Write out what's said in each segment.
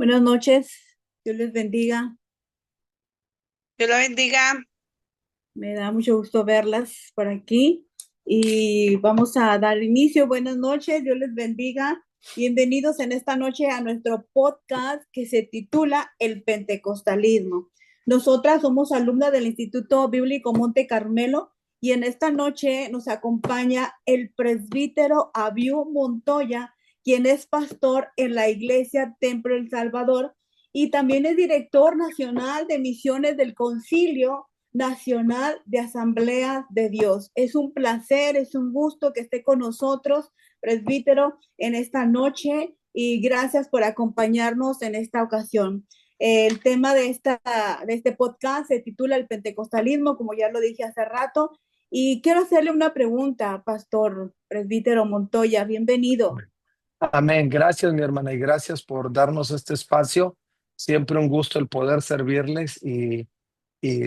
Buenas noches, Dios les bendiga. Dios la bendiga. Me da mucho gusto verlas por aquí y vamos a dar inicio. Buenas noches, Dios les bendiga. Bienvenidos en esta noche a nuestro podcast que se titula El Pentecostalismo. Nosotras somos alumnas del Instituto Bíblico Monte Carmelo y en esta noche nos acompaña el presbítero Abiu Montoya, quien es pastor en la iglesia Templo El Salvador y también es director nacional de misiones del Concilio Nacional de Asamblea de Dios. Es un placer, es un gusto que esté con nosotros, presbítero, en esta noche y gracias por acompañarnos en esta ocasión. El tema de este podcast se titula El Pentecostalismo, como ya lo dije hace rato, y quiero hacerle una pregunta, pastor presbítero Montoya, bienvenido. Amén. Gracias, mi hermana, y gracias por darnos este espacio. Siempre un gusto el poder servirles y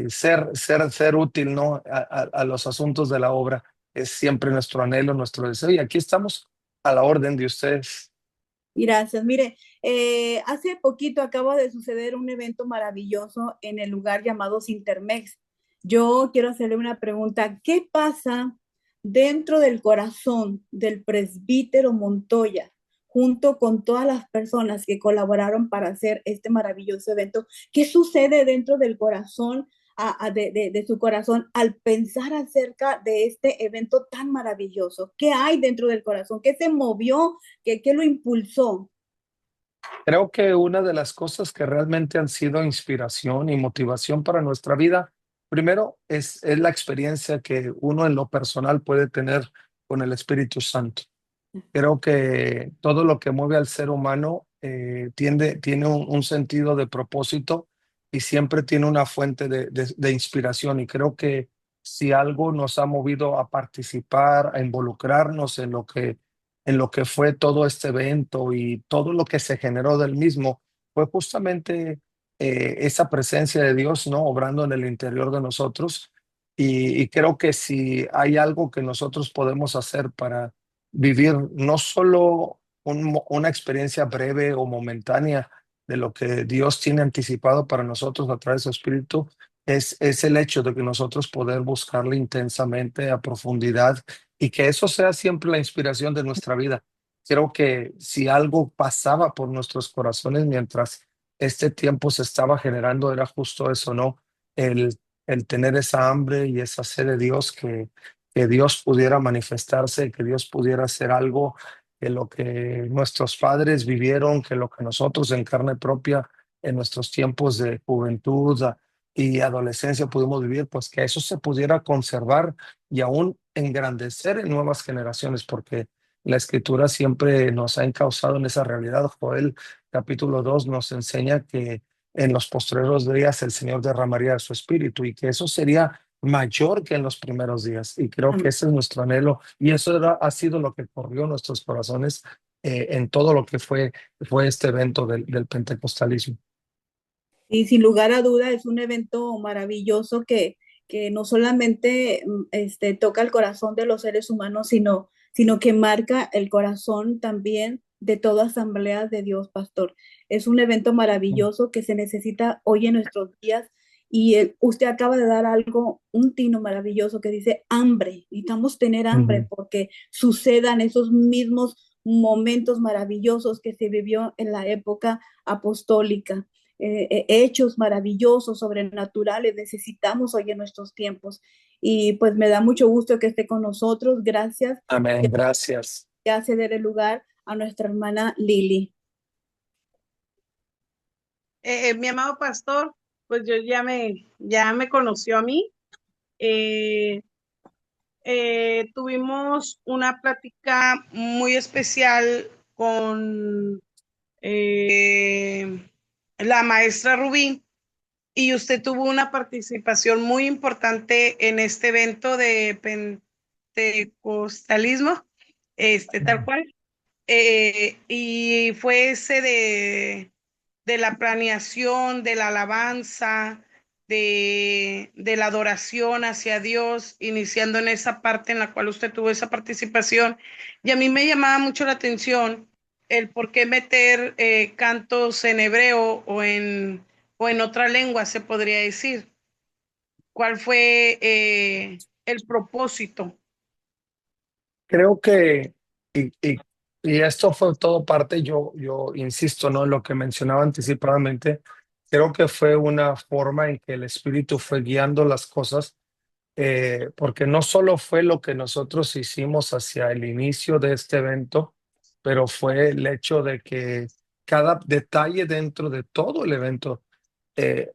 ser útil, ¿no? A los asuntos de la obra. Es siempre nuestro anhelo, nuestro deseo. Y aquí estamos a la orden de ustedes. Gracias. Mire, hace poquito acaba de suceder un evento maravilloso en el lugar llamado Sintermex. Yo quiero hacerle una pregunta. ¿Qué pasa dentro del corazón del presbítero Montoya, junto con todas las personas que colaboraron para hacer este maravilloso evento? ¿Qué sucede dentro del corazón, de su corazón al pensar acerca de este evento tan maravilloso? ¿Qué hay dentro del corazón? ¿Qué se movió? ¿Qué lo impulsó? Creo que una de las cosas que realmente han sido inspiración y motivación para nuestra vida, primero es la experiencia que uno en lo personal puede tener con el Espíritu Santo. Creo que todo lo que mueve al ser humano tiene un sentido de propósito y siempre tiene una fuente de inspiración. Y creo que si algo nos ha movido a participar, a involucrarnos en lo que fue todo este evento y todo lo que se generó del mismo, fue justamente esa presencia de Dios, ¿no? Obrando en el interior de nosotros. Y creo que si hay algo que nosotros podemos hacer para vivir no solo una experiencia breve o momentánea de lo que Dios tiene anticipado para nosotros a través de su Espíritu, es el hecho de que nosotros poder buscarle intensamente a profundidad y que eso sea siempre la inspiración de nuestra vida. Creo que si algo pasaba por nuestros corazones mientras este tiempo se estaba generando, era justo eso, ¿no? El, el tener esa hambre y esa sed de Dios que Dios pudiera manifestarse, que Dios pudiera hacer algo, que lo que nuestros padres vivieron, que lo que nosotros en carne propia en nuestros tiempos de juventud y adolescencia pudimos vivir, pues que eso se pudiera conservar y aún engrandecer en nuevas generaciones, porque la escritura siempre nos ha encauzado en esa realidad. Joel capítulo 2 nos enseña que en los postreros días el Señor derramaría de su espíritu y que eso sería mayor que en los primeros días. Y creo que ese es nuestro anhelo y eso ha sido lo que corrió en nuestros corazones en todo lo que fue este evento del pentecostalismo. Y sin lugar a duda es un evento maravilloso que no solamente toca el corazón de los seres humanos, sino que marca el corazón también de toda asamblea de Dios, pastor. Es un evento maravilloso que se necesita hoy en nuestros días y usted acaba de dar algo, un tino maravilloso que dice hambre. Necesitamos tener hambre Ujú. porque sucedan esos mismos momentos maravillosos que se vivió en la época apostólica. Hechos maravillosos, sobrenaturales, necesitamos hoy en nuestros tiempos. Y pues me da mucho gusto que esté con nosotros. Gracias. Amén, gracias. Ya ceder el lugar a nuestra hermana Lili. Mi amado pastor, pues ya me conoció a mí. Eh, Tuvimos una plática muy especial con la maestra Rubí y usted tuvo una participación muy importante en este evento de pentecostalismo, tal Ujú. cual. Y fue ese de la planeación, de la alabanza, de la adoración hacia Dios, iniciando en esa parte en la cual usted tuvo esa participación. Y a mí me llamaba mucho la atención el por qué meter cantos en hebreo o en otra lengua, se podría decir. ¿Cuál fue el propósito? Creo que, y, y, y esto fue todo parte, yo insisto, ¿no? En lo que mencionaba anticipadamente, creo que fue una forma en que el Espíritu fue guiando las cosas, porque no solo fue lo que nosotros hicimos hacia el inicio de este evento, pero fue el hecho de que cada detalle dentro de todo el evento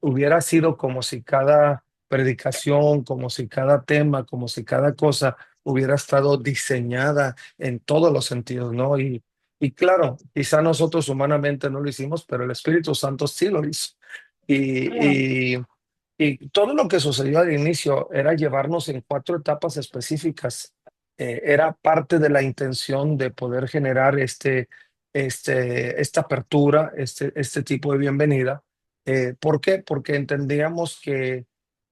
hubiera sido como si cada predicación, como si cada tema, como si cada cosa hubiera estado diseñada en todos los sentidos, ¿no? Y claro, quizá nosotros humanamente no lo hicimos, pero el Espíritu Santo sí lo hizo. Y todo lo que sucedió al inicio era llevarnos en cuatro etapas específicas. Era parte de la intención de poder generar esta apertura, este tipo de bienvenida. ¿Por qué? Porque entendíamos que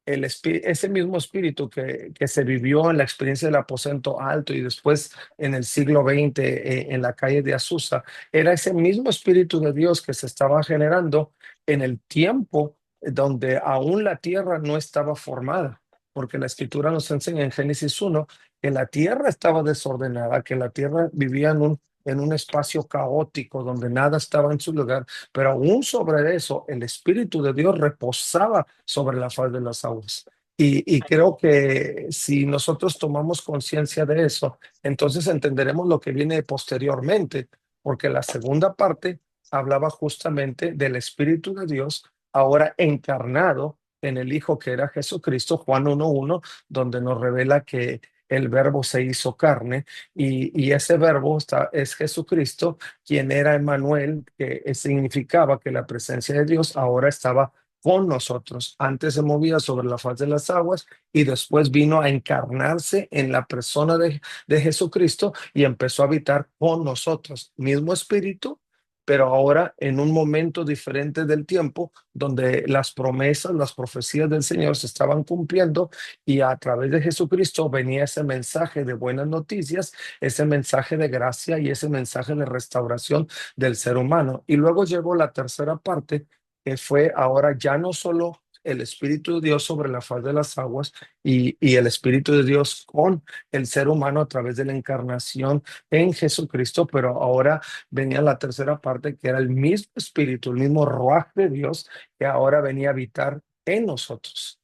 ese mismo espíritu que se vivió en la experiencia del aposento alto y después en el siglo XX en la calle de Azusa, era ese mismo espíritu de Dios que se estaba generando en el tiempo donde aún la tierra no estaba formada, porque la escritura nos enseña en Génesis 1 que la tierra estaba desordenada, que la tierra vivía en un espacio caótico donde nada estaba en su lugar, pero aún sobre eso el Espíritu de Dios reposaba sobre la faz de las aguas. Y creo que si nosotros tomamos conciencia de eso, entonces entenderemos lo que viene posteriormente, porque la segunda parte hablaba justamente del Espíritu de Dios ahora encarnado en el Hijo que era Jesucristo, Juan 1:1, donde nos revela que el verbo se hizo carne y ese verbo es Jesucristo, quien era Emmanuel, que significaba que la presencia de Dios ahora estaba con nosotros. Antes se movía sobre la faz de las aguas y después vino a encarnarse en la persona de Jesucristo y empezó a habitar con nosotros. Mismo espíritu, pero ahora en un momento diferente del tiempo, donde las promesas, las profecías del Señor se estaban cumpliendo y a través de Jesucristo venía ese mensaje de buenas noticias, ese mensaje de gracia y ese mensaje de restauración del ser humano. Y luego llegó la tercera parte, que fue ahora ya no solo el Espíritu de Dios sobre la faz de las aguas y el Espíritu de Dios con el ser humano a través de la encarnación en Jesucristo, pero ahora venía la tercera parte, que era el mismo Espíritu, el mismo Ruaj de Dios, que ahora venía a habitar en nosotros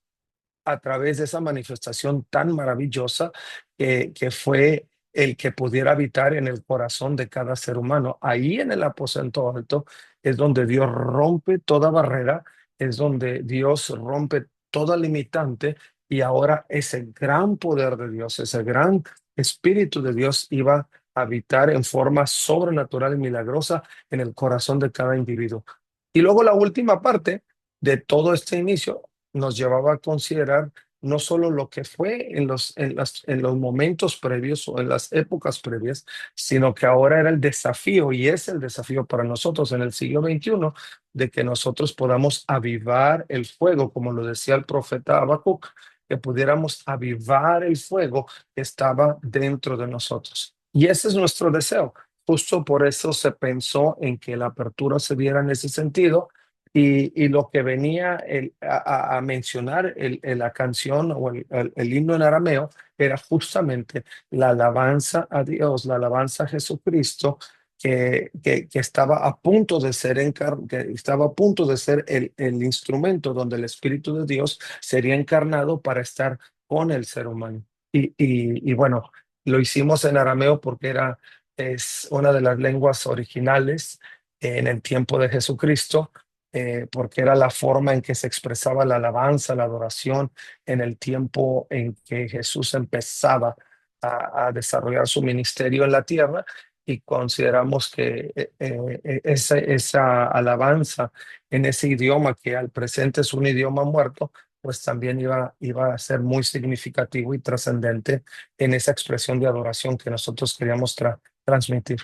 a través de esa manifestación tan maravillosa que fue el que pudiera habitar en el corazón de cada ser humano. Ahí en el aposento alto es donde Dios rompe toda barrera, es donde Dios rompe toda limitante y ahora ese gran poder de Dios, ese gran Espíritu de Dios iba a habitar en forma sobrenatural y milagrosa en el corazón de cada individuo. Y luego la última parte de todo este inicio nos llevaba a considerar no solo lo que fue en los momentos previos o en las épocas previas, sino que ahora era el desafío y es el desafío para nosotros en el siglo XXI de que nosotros podamos avivar el fuego, como lo decía el profeta Habacuc, que pudiéramos avivar el fuego que estaba dentro de nosotros. Y ese es nuestro deseo. Justo por eso se pensó en que la apertura se diera en ese sentido y lo que venía a mencionar la canción o el himno en arameo era justamente la alabanza a Dios, la alabanza a Jesucristo, que estaba a punto de ser que estaba a punto de ser el instrumento donde el Espíritu de Dios sería encarnado para estar con el ser humano. Y bueno, lo hicimos en arameo porque es una de las lenguas originales en el tiempo de Jesucristo, porque era la forma en que se expresaba la alabanza, la adoración en el tiempo en que Jesús empezaba a desarrollar su ministerio en la tierra. Y consideramos que esa alabanza en ese idioma, que al presente es un idioma muerto, pues también iba a ser muy significativo y trascendente en esa expresión de adoración que nosotros queríamos transmitir.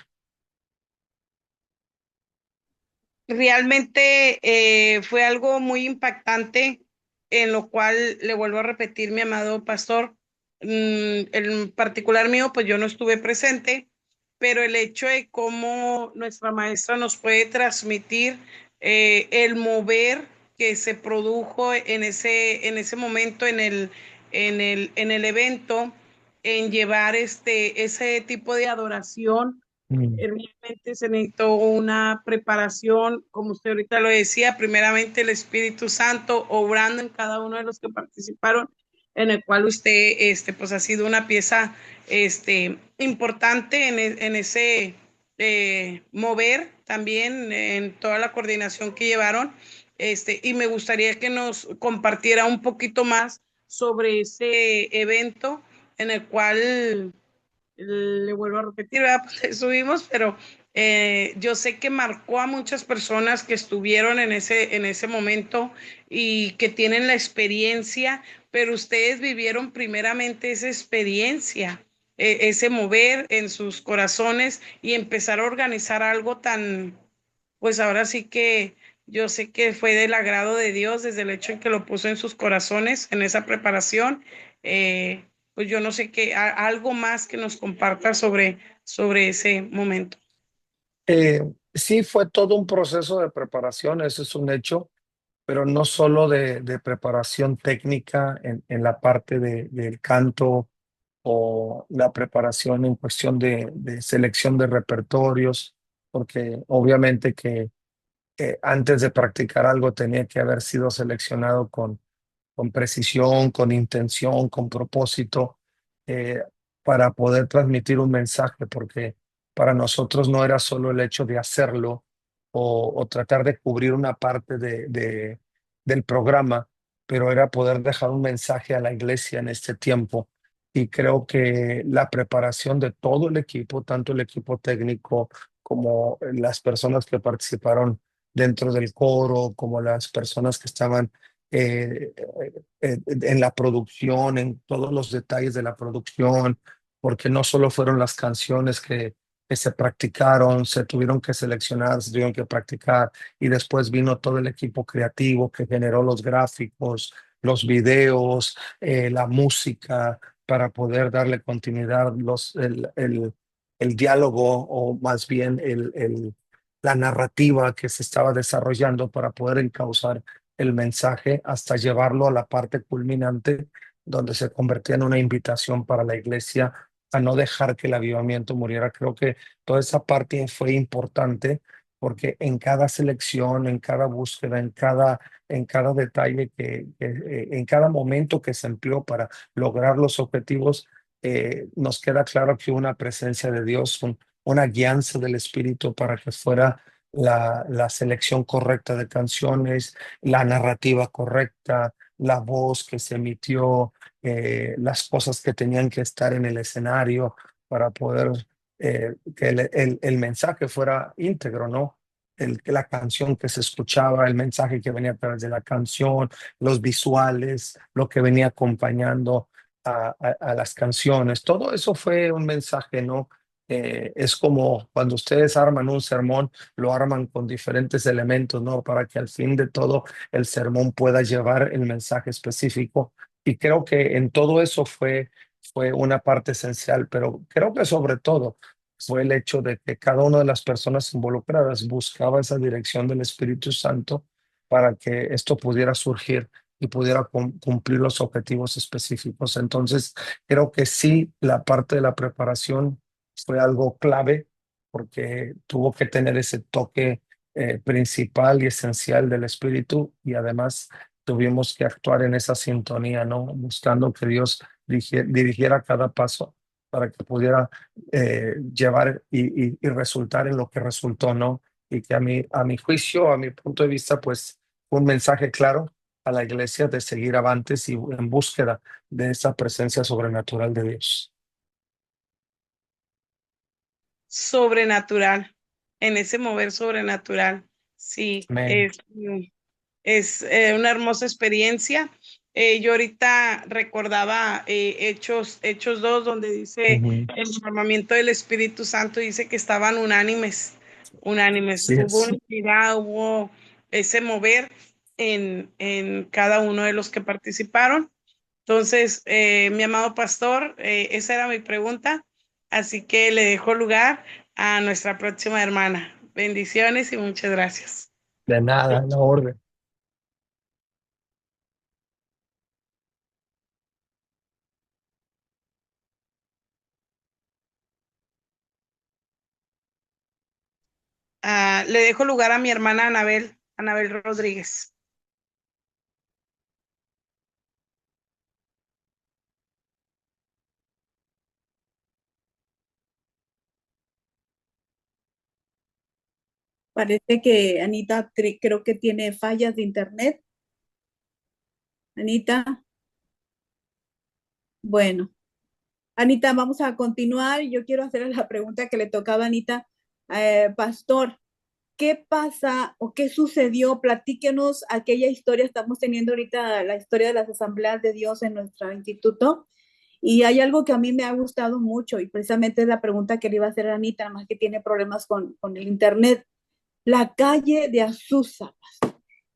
Realmente fue algo muy impactante, en lo cual le vuelvo a repetir, mi amado pastor, en particular mío, pues yo no estuve presente, pero el hecho de cómo nuestra maestra nos puede transmitir el mover que se produjo en ese momento en el evento, en llevar ese tipo de adoración. Realmente se necesitó una preparación, como usted ahorita lo decía, primeramente el Espíritu Santo obrando en cada uno de los que participaron, en el cual usted pues ha sido una pieza importante en ese mover también, en toda la coordinación que llevaron. Y me gustaría que nos compartiera un poquito más sobre ese evento en el cual le vuelvo a repetir, ¿verdad? Pues subimos, pero yo sé que marcó a muchas personas que estuvieron en ese momento y que tienen la experiencia, pero ustedes vivieron primeramente esa experiencia, ese mover en sus corazones y empezar a organizar algo tan, pues ahora sí que yo sé que fue del agrado de Dios desde el hecho en que lo puso en sus corazones, en esa preparación. Pues yo no sé qué, algo más que nos comparta sobre ese momento. Sí, fue todo un proceso de preparación, eso es un hecho, pero no solo de preparación técnica en la parte del canto o la preparación en cuestión de selección de repertorios, porque obviamente que antes de practicar algo tenía que haber sido seleccionado con precisión, con intención, con propósito, eh, para poder transmitir un mensaje, porque para nosotros no era solo el hecho de hacerlo o tratar de cubrir una parte del programa, pero era poder dejar un mensaje a la iglesia en este tiempo. Y creo que la preparación de todo el equipo, tanto el equipo técnico como las personas que participaron dentro del coro, como las personas que estaban eh, en la producción, en todos los detalles de la producción, porque no solo fueron las canciones que se practicaron, se tuvieron que seleccionar, se tuvieron que practicar, y después vino todo el equipo creativo que generó los gráficos, los videos, la música, para poder darle continuidad, el diálogo, o más bien la narrativa que se estaba desarrollando para poder encauzar el mensaje hasta llevarlo a la parte culminante, donde se convertía en una invitación para la iglesia a no dejar que el avivamiento muriera. Creo que toda esa parte fue importante, porque en cada selección, en cada búsqueda, en cada detalle, en cada momento que se empleó para lograr los objetivos, nos queda claro que una presencia de Dios, una guianza del Espíritu para que fuera la selección correcta de canciones, la narrativa correcta, la voz que se emitió, las cosas que tenían que estar en el escenario para poder que el mensaje fuera íntegro, ¿no? La canción que se escuchaba, el mensaje que venía a través de la canción, los visuales, lo que venía acompañando a las canciones, todo eso fue un mensaje, ¿no? Es como cuando ustedes arman un sermón, lo arman con diferentes elementos, ¿no? Para que al fin de todo el sermón pueda llevar el mensaje específico. Y creo que en todo eso fue una parte esencial, pero creo que sobre todo fue el hecho de que cada una de las personas involucradas buscaba esa dirección del Espíritu Santo para que esto pudiera surgir y pudiera cumplir los objetivos específicos. Entonces, creo que sí, la parte de la preparación fue algo clave, porque tuvo que tener ese toque principal y esencial del Espíritu, y además tuvimos que actuar en esa sintonía, ¿no? Buscando que Dios dirigiera cada paso para que pudiera llevar y resultar en lo que resultó, ¿no? Y que a mi juicio, a mi punto de vista, pues fue un mensaje claro a la iglesia de seguir avantes y en búsqueda de esa presencia sobrenatural de Dios. Sobrenatural, en ese mover sobrenatural. Sí, Amén. es una hermosa experiencia. Yo ahorita recordaba Hechos 2, donde dice Ujú. el derramamiento del Espíritu Santo, dice que estaban unánimes, unánimes. Así Hubo es. unidad, hubo ese mover en cada uno de los que participaron. Entonces, mi amado pastor, esa era mi pregunta. Así que le dejo lugar a nuestra próxima hermana. Bendiciones y muchas gracias. De nada, la orden. Le dejo lugar a mi hermana Anabel Rodríguez. Parece que Anita creo que tiene fallas de internet. Anita, bueno. Anita, vamos a continuar. Yo quiero hacerle la pregunta que le tocaba a Anita. Pastor, ¿qué pasa o qué sucedió? Platíquenos aquella historia. Estamos teniendo ahorita la historia de las asambleas de Dios en nuestro instituto. Y hay algo que a mí me ha gustado mucho y precisamente es la pregunta que le iba a hacer a Anita, nada más que tiene problemas con el internet. La calle de Azusa.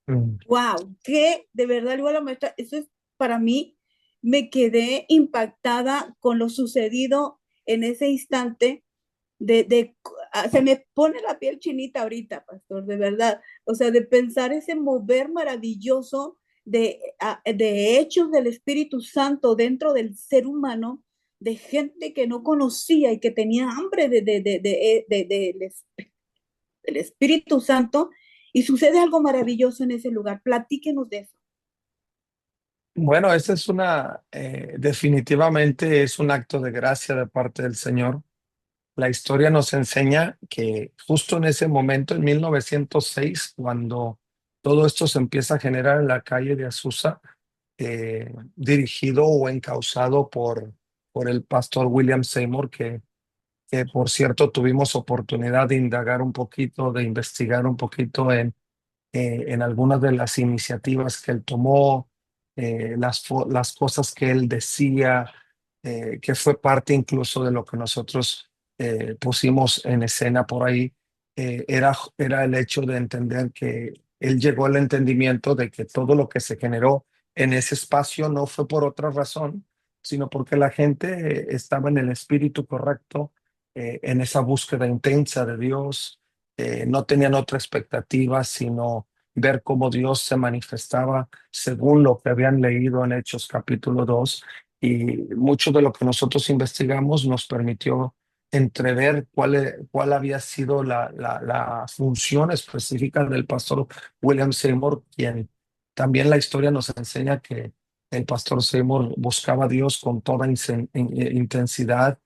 Wow, que de verdad, igual la maestra, eso es para mí, me quedé impactada con lo sucedido en ese instante se me pone la piel chinita ahorita, pastor, de verdad. O sea, de pensar ese mover maravilloso de hechos del Espíritu Santo dentro del ser humano, de gente que no conocía y que tenía hambre del Espíritu Santo, y sucede algo maravilloso en ese lugar. Platíquenos de eso. Bueno, esta es definitivamente es un acto de gracia de parte del Señor. La historia nos enseña que justo en ese momento, en 1906, cuando todo esto se empieza a generar en la calle de Azusa, dirigido o encauzado por el pastor William Seymour, que por cierto tuvimos oportunidad de indagar un poquito, de investigar un poquito en algunas de las iniciativas que él tomó, las cosas que él decía, que fue parte incluso de lo que nosotros pusimos en escena por ahí, era el hecho de entender que él llegó al entendimiento de que todo lo que se generó en ese espacio no fue por otra razón, sino porque la gente estaba en el espíritu correcto, en esa búsqueda intensa de Dios. No tenían otra expectativa sino ver cómo Dios se manifestaba según lo que habían leído en Hechos capítulo 2, y mucho de lo que nosotros investigamos nos permitió entrever cuál había sido la función específica del pastor William Seymour, quien también la historia nos enseña que el pastor Seymour buscaba a Dios con toda intensidad.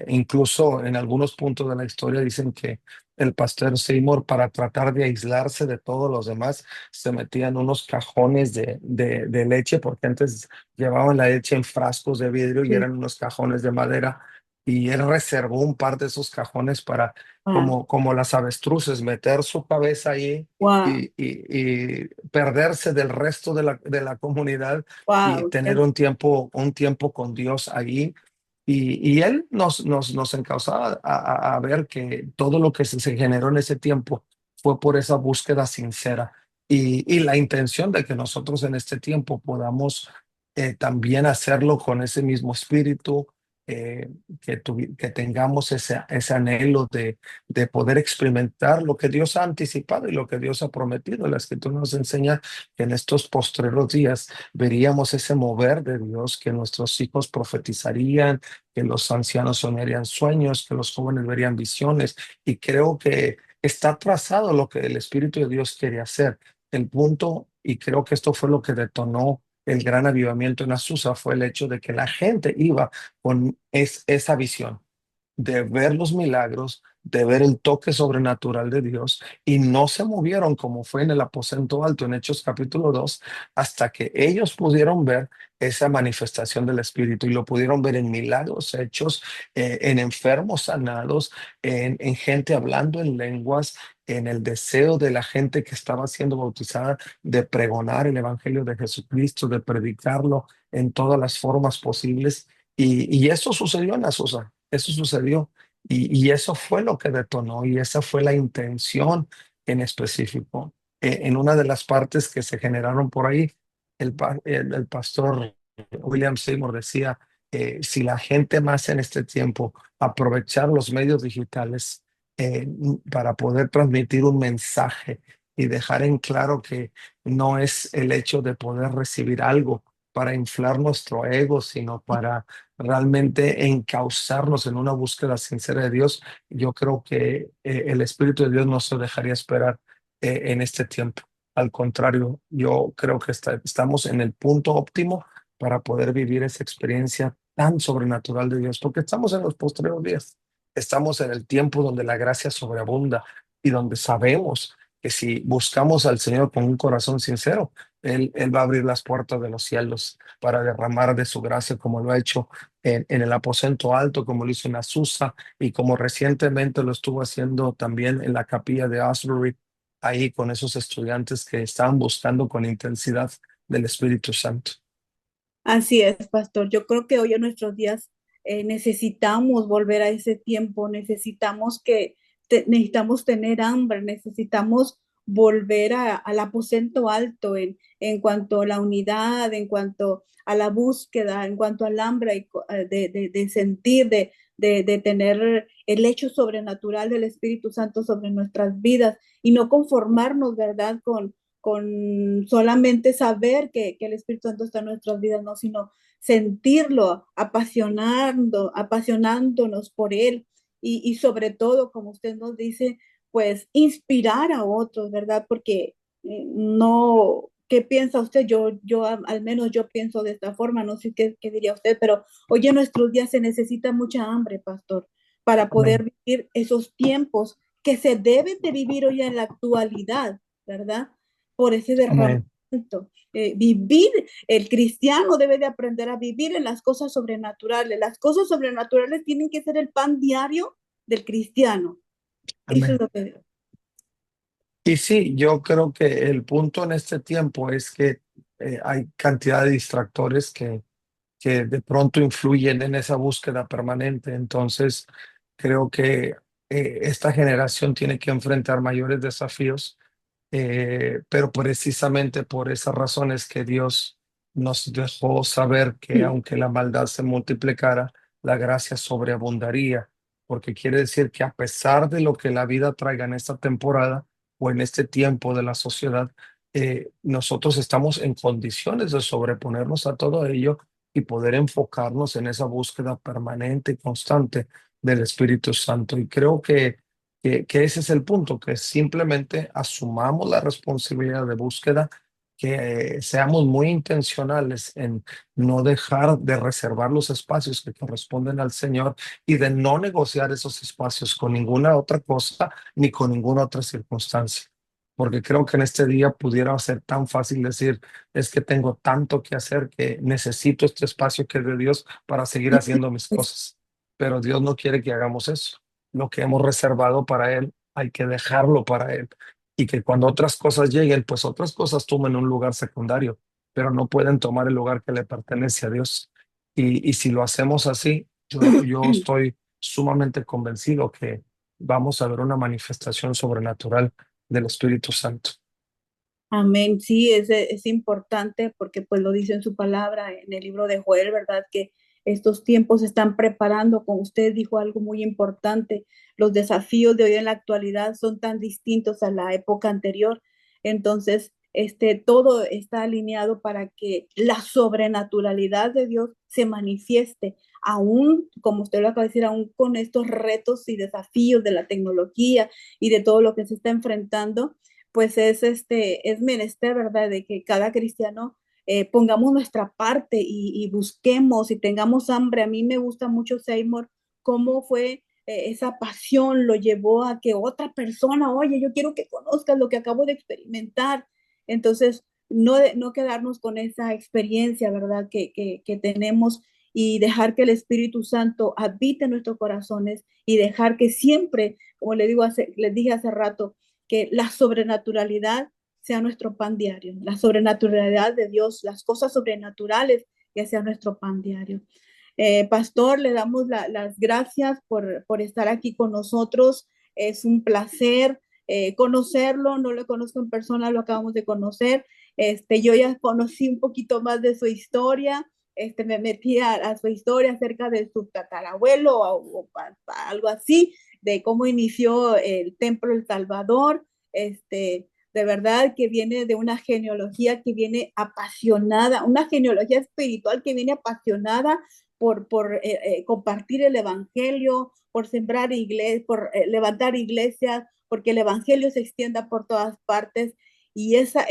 Incluso en algunos puntos de la historia dicen que el pastor Seymour, para tratar de aislarse de todos los demás, se metía en unos cajones de leche, porque antes llevaban la leche en frascos de vidrio y Sí. eran unos cajones de madera, y él reservó un par de esos cajones para, Wow. como las avestruces, meter su cabeza ahí Wow. y perderse del resto de la comunidad y Wow. tener un tiempo con Dios allí. Y él nos encauzaba a ver que todo lo que se generó en ese tiempo fue por esa búsqueda sincera y la intención de que nosotros en este tiempo podamos también hacerlo con ese mismo espíritu, que tengamos ese anhelo de poder experimentar lo que Dios ha anticipado y lo que Dios ha prometido. La Escritura nos enseña que en estos postreros días veríamos ese mover de Dios, que nuestros hijos profetizarían, que los ancianos soñarían sueños, que los jóvenes verían visiones, y creo que está trazado lo que el Espíritu de Dios quiere hacer. El punto, y creo que esto fue lo que detonó el gran avivamiento en Azusa, fue el hecho de que la gente iba con esa visión de ver los milagros, de ver el toque sobrenatural de Dios, y no se movieron como fue en el aposento alto en Hechos capítulo 2, hasta que ellos pudieron ver esa manifestación del Espíritu, y lo pudieron ver en milagros hechos, en enfermos sanados, en gente hablando en lenguas, en el deseo de la gente que estaba siendo bautizada de pregonar el Evangelio de Jesucristo, de predicarlo en todas las formas posibles. Y eso sucedió en Azusa, eso sucedió. Y eso fue lo que detonó, y esa fue la intención en específico. En una de las partes que se generaron por ahí, el pastor William Seymour decía si la gente más en este tiempo aprovechar los medios digitales para poder transmitir un mensaje y dejar en claro que no es el hecho de poder recibir algo para inflar nuestro ego, sino para realmente encauzarnos en una búsqueda sincera de Dios. Yo creo que el Espíritu de Dios no se dejaría esperar en este tiempo. Al contrario, yo creo que estamos en el punto óptimo para poder vivir esa experiencia tan sobrenatural de Dios, porque estamos en los postreros días, estamos en el tiempo donde la gracia sobreabunda y donde sabemos que si buscamos al Señor con un corazón sincero, Él va a abrir las puertas de los cielos para derramar de su gracia como lo ha hecho en el aposento alto, como lo hizo en Azusa y como recientemente lo estuvo haciendo también en la capilla de Asbury, ahí con esos estudiantes que estaban buscando con intensidad del Espíritu Santo. Así es, pastor. Yo creo que hoy en nuestros días necesitamos volver a ese tiempo, necesitamos tener hambre, necesitamos volver al aposento alto en cuanto a la unidad, en cuanto a la búsqueda, en cuanto al hambre de sentir, de tener el hecho sobrenatural del Espíritu Santo sobre nuestras vidas y no conformarnos, ¿verdad? Con solamente saber que el Espíritu Santo está en nuestras vidas, no, sino sentirlo, apasionándonos por Él y sobre todo, como usted nos dice, pues inspirar a otros, ¿verdad? Porque no, ¿qué piensa usted? Al menos yo pienso de esta forma, no sé qué diría usted, pero hoy en nuestros días se necesita mucha hambre, pastor, para Amén. poder vivir esos tiempos que se deben de vivir hoy en la actualidad, ¿verdad? Por ese Amén. derramamiento. Vivir, el cristiano debe de aprender a vivir en las cosas sobrenaturales. Las cosas sobrenaturales tienen que ser el pan diario del cristiano. Eso es Amén. lo que digo. Y sí, yo creo que el punto en este tiempo es que hay cantidad de distractores que de pronto influyen en esa búsqueda permanente. Entonces, creo que esta generación tiene que enfrentar mayores desafíos, pero precisamente por esas razones que Dios nos dejó saber que aunque la maldad se multiplicara, la gracia sobreabundaría, porque quiere decir que a pesar de lo que la vida traiga en esta temporada o en este tiempo de la sociedad, nosotros estamos en condiciones de sobreponernos a todo ello y poder enfocarnos en esa búsqueda permanente y constante del Espíritu Santo. Y creo que ese es el punto, que simplemente asumamos la responsabilidad de búsqueda, que seamos muy intencionales en no dejar de reservar los espacios que corresponden al Señor y de no negociar esos espacios con ninguna otra cosa ni con ninguna otra circunstancia. Porque creo que en este día pudiera ser tan fácil decir, es que tengo tanto que hacer que necesito este espacio que es de Dios para seguir haciendo mis cosas. Pero Dios no quiere que hagamos eso. Lo que hemos reservado para Él, hay que dejarlo para Él. Y que cuando otras cosas lleguen, pues otras cosas tomen un lugar secundario, pero no pueden tomar el lugar que le pertenece a Dios. Y si lo hacemos así, yo estoy sumamente convencido que vamos a ver una manifestación sobrenatural del Espíritu Santo. Amén. Sí, es importante porque pues lo dice en su palabra en el libro de Joel, ¿verdad? Que estos tiempos se están preparando, como usted dijo algo muy importante, los desafíos de hoy en la actualidad son tan distintos a la época anterior. Entonces, todo está alineado para que la sobrenaturalidad de Dios se manifieste, aún, como usted lo acaba de decir, aún con estos retos y desafíos de la tecnología y de todo lo que se está enfrentando pues es menester, ¿verdad? De que cada cristiano pongamos nuestra parte y busquemos y tengamos hambre. A mí me gusta mucho, Seymour, cómo fue esa pasión lo llevó a que otra persona, oye, yo quiero que conozcas lo que acabo de experimentar. Entonces, no quedarnos con esa experiencia, ¿verdad? Que tenemos y dejar que el Espíritu Santo habite en nuestros corazones y dejar que siempre, como les dije hace rato, que la sobrenaturalidad sea nuestro pan diario, la sobrenaturalidad de Dios, las cosas sobrenaturales que sea nuestro pan diario. Pastor, le damos las gracias por estar aquí con nosotros. Es un placer conocerlo, no lo conozco en persona, lo acabamos de conocer. Yo ya conocí un poquito más de su historia, me metí a su historia acerca de su tatarabuelo algo así, de cómo inició el Templo El Salvador, de verdad que viene de una genealogía que viene apasionada, una genealogía espiritual que viene apasionada por compartir el evangelio, por sembrar iglesias, por levantar iglesias, porque el evangelio se extienda por todas partes y esa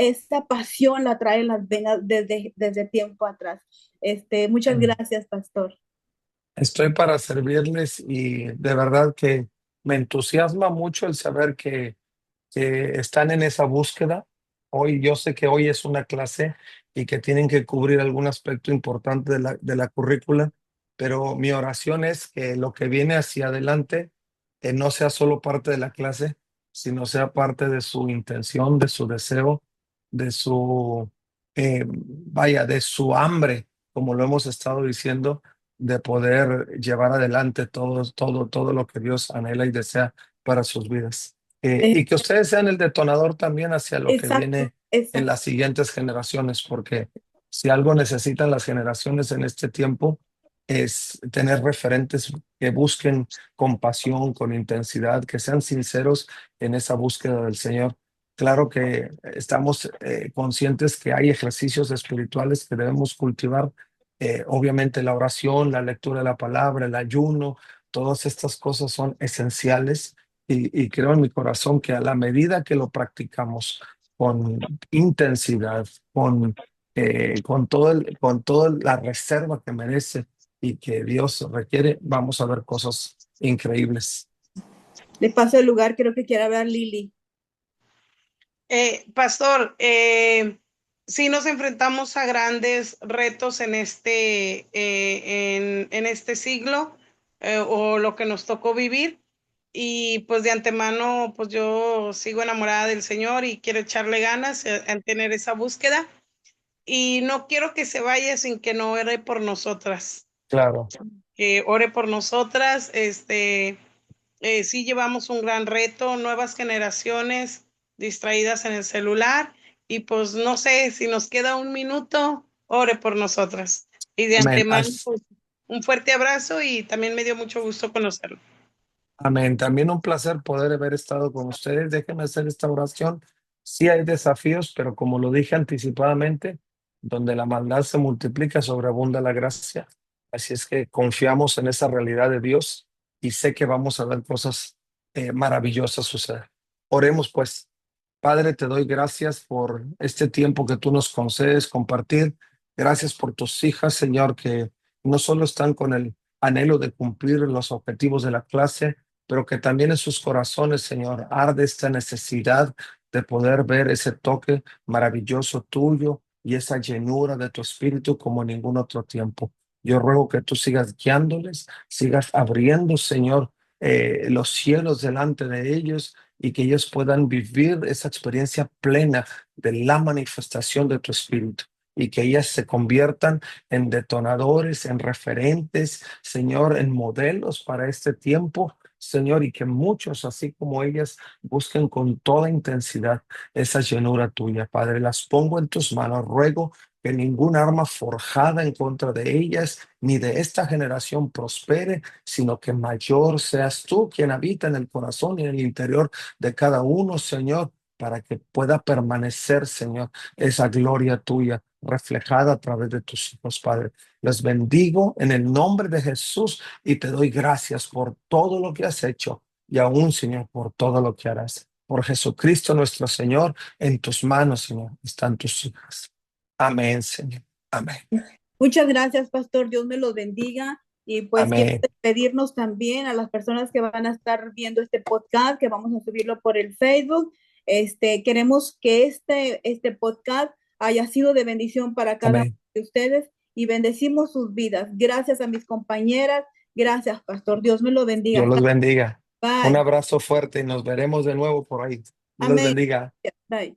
pasión la trae en las venas desde tiempo atrás. Muchas gracias, pastor. Estoy para servirles y de verdad que me entusiasma mucho el saber que están en esa búsqueda. Hoy, yo sé que hoy es una clase y que tienen que cubrir algún aspecto importante de la currícula, pero mi oración es que lo que viene hacia adelante no sea solo parte de la clase, sino sea parte de su intención, de su deseo, de su, de su hambre, como lo hemos estado diciendo, de poder llevar adelante todo lo que Dios anhela y desea para sus vidas. Y que ustedes sean el detonador también hacia lo que Exacto, viene en las siguientes generaciones, porque si algo necesitan las generaciones en este tiempo es tener referentes que busquen con pasión, con intensidad, que sean sinceros en esa búsqueda del Señor. Claro que estamos conscientes que hay ejercicios espirituales que debemos cultivar, obviamente la oración, la lectura de la palabra, el ayuno, todas estas cosas son esenciales y creo en mi corazón que a la medida que lo practicamos con intensidad, con toda la reserva que merece y que Dios requiere, vamos a ver cosas increíbles. Le paso el lugar, creo que quiere hablar Lili. Pastor, sí nos enfrentamos a grandes retos en este siglo o lo que nos tocó vivir. Y pues de antemano, pues yo sigo enamorada del Señor y quiero echarle ganas en tener esa búsqueda. Y no quiero que se vaya sin que no ore por nosotras. Claro. Que ore por nosotras. Sí llevamos un gran reto, nuevas generaciones distraídas en el celular y pues no sé si nos queda un minuto, ore por nosotras. Y de Amén. antemano, pues, un fuerte abrazo y también me dio mucho gusto conocerlo. Amén. También un placer poder haber estado con ustedes. Déjenme hacer esta oración. Sí hay desafíos, pero como lo dije anticipadamente, donde la maldad se multiplica, sobreabunda la gracia. Así es que confiamos en esa realidad de Dios y sé que vamos a ver cosas maravillosas suceder. Oremos pues. Padre, te doy gracias por este tiempo que tú nos concedes compartir. Gracias por tus hijas, Señor, que no solo están con el anhelo de cumplir los objetivos de la clase, pero que también en sus corazones, Señor, arde esta necesidad de poder ver ese toque maravilloso tuyo y esa llenura de tu espíritu como en ningún otro tiempo. Yo ruego que tú sigas guiándoles, sigas abriendo, Señor, los cielos delante de ellos y que ellos puedan vivir esa experiencia plena de la manifestación de tu espíritu y que ellas se conviertan en detonadores, en referentes, Señor, en modelos para este tiempo, Señor, y que muchos, así como ellas, busquen con toda intensidad esa llenura tuya, Padre. Las pongo en tus manos, ruego que ningún arma forjada en contra de ellas ni de esta generación prospere, sino que mayor seas tú quien habita en el corazón y en el interior de cada uno, Señor, para que pueda permanecer, Señor, esa gloria tuya reflejada a través de tus hijos, Padre. Les bendigo en el nombre de Jesús y te doy gracias por todo lo que has hecho y aún, Señor, por todo lo que harás. Por Jesucristo nuestro Señor, en tus manos, Señor, están tus hijas. Amén, Señor. Amén. Muchas gracias, pastor. Dios me los bendiga. Y pues quiero Amén. despedirnos también a las personas que van a estar viendo este podcast, que vamos a subirlo por el Facebook. Queremos que este podcast haya sido de bendición para cada uno de ustedes y bendecimos sus vidas. Gracias a mis compañeras. Gracias, pastor. Dios me lo bendiga. Dios los bendiga. Bye. Un abrazo fuerte y nos veremos de nuevo por ahí. Dios los Amén. bendiga. Bye.